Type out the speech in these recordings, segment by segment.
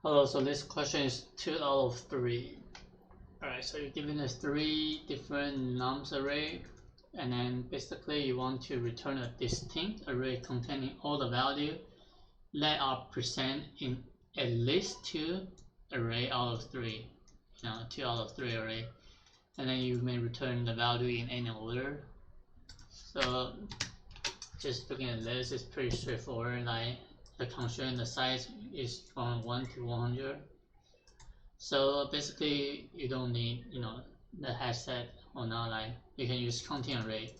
Hello, so this question is 2 out of 3. Alright, so you're given a 3 different nums array, and then basically you want to return a distinct array containing all the value that are present in at least 2 array out of 3. 2 out of 3 array. And then you may return the value in any order. So just looking at this, it's pretty straightforward. Like the constraint, the size is from 1 to 100. So basically, you don't need the hash set or not. Like you can use counting array,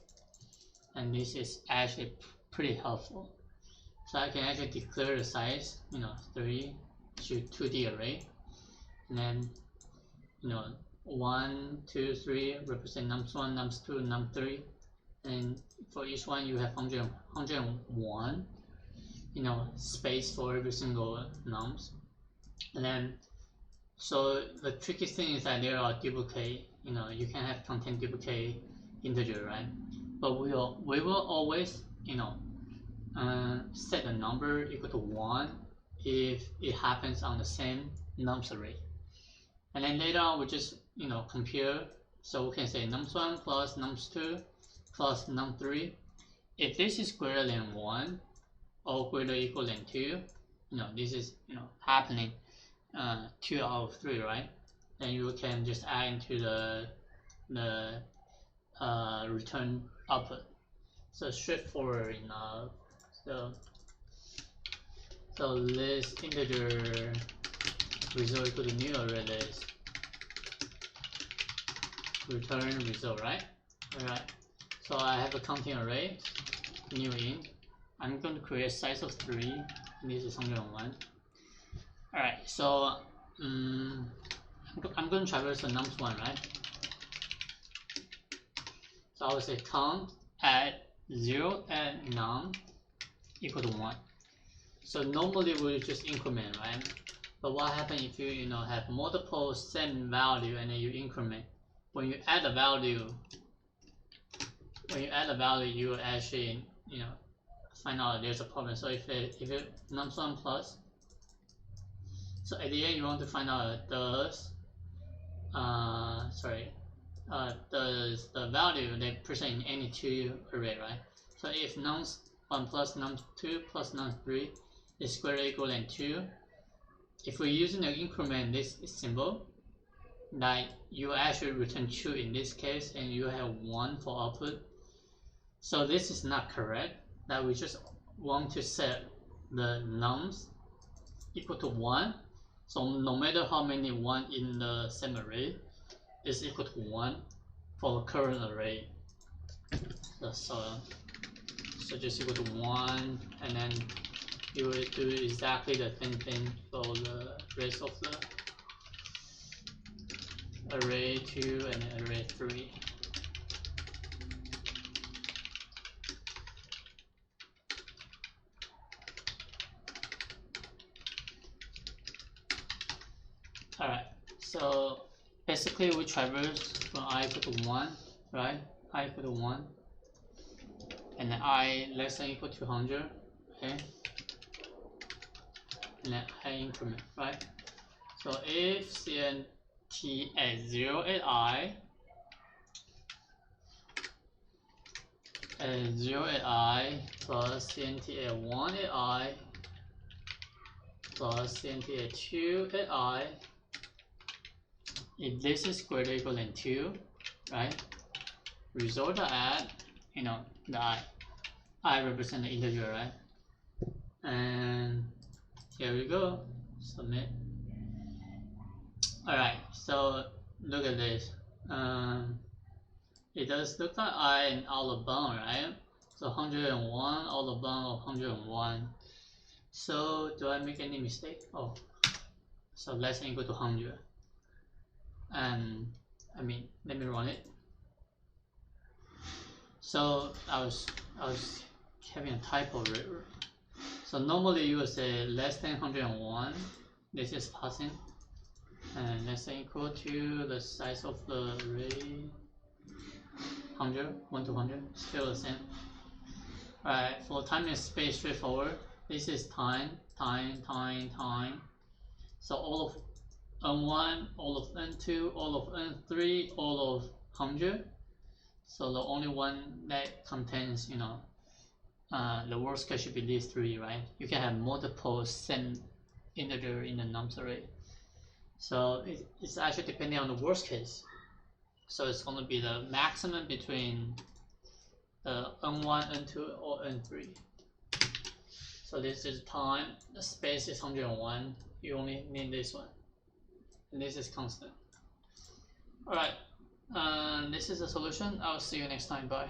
and this is actually pretty helpful. So I can actually declare the size, 3 to 2D array, and then 1, 2, 3 represent nums1, nums2, num3, and for each one you have 101 space for every single nums. And then so the tricky thing is that there are duplicate, you can have content duplicate integer, right? But we will always set the number equal to 1 if it happens on the same nums array. And then later on we just compare, so we can say nums1 plus nums2 plus num3. If this is greater than 1 or greater or equal than 2, this is happening 2 out of 3, right? Then you can just add into the return output. So straightforward enough. So this integer result equal to new array list, return result, right? Alright. So I have a counting array, new int. I'm going to create a size of 3. This is 101. Alright, so I'm going to traverse the nums1, right? So I will say count at 0 at num equal to 1. So normally we'll just increment, right? But what happens if you have multiple same value and then you increment? When you add a value, you will actually find out there's a problem. So if it nums1 plus, so at the end you want to find out does the value they present in any 2 array, right? So if nums1 plus nums2 plus nums3 is greater or equal than 2, if we're using the increment this symbol, like you actually return 2 in this case, and you have 1 for output. So this is not correct. That we just want to set the nums equal to 1. So no matter how many 1 in the same array is equal to 1 for the current array. So just equal to 1, and then you will do exactly the same thing for the rest of the array 2 and array 3. Alright, so basically we traverse from I equal to 1, right? I equal to 1, and then I less than equal to 100, okay? And then I increment, right? So if CNT at 0 at I, plus CNT at 1 at I, plus CNT at 2 at I, if this is greater or equal than 2, right? Result at the I represent the integer, right? And here we go, submit. Alright, so look at this. It does look like I am out of bound, right? So 101 out of bound of 101. So do I make any mistake? Oh, so less than equal to 100. And let me run it. So I was having a typo error. So normally you would say less than 101. This is passing, and less than equal to the size of the array 100, 1 to 100, still the same. Alright, for time and space straightforward. This is time. So all of n1, all of n2, all of n3, all of 100. So the only one that contains, the worst case should be these three, right? You can have multiple same integer in the nums array. So it's actually depending on the worst case. So it's going to be the maximum between n1, n2, or n3. So this is time, the space is 101, you only need this one. And this is constant. Alright, this is the solution. I'll see you next time. Bye.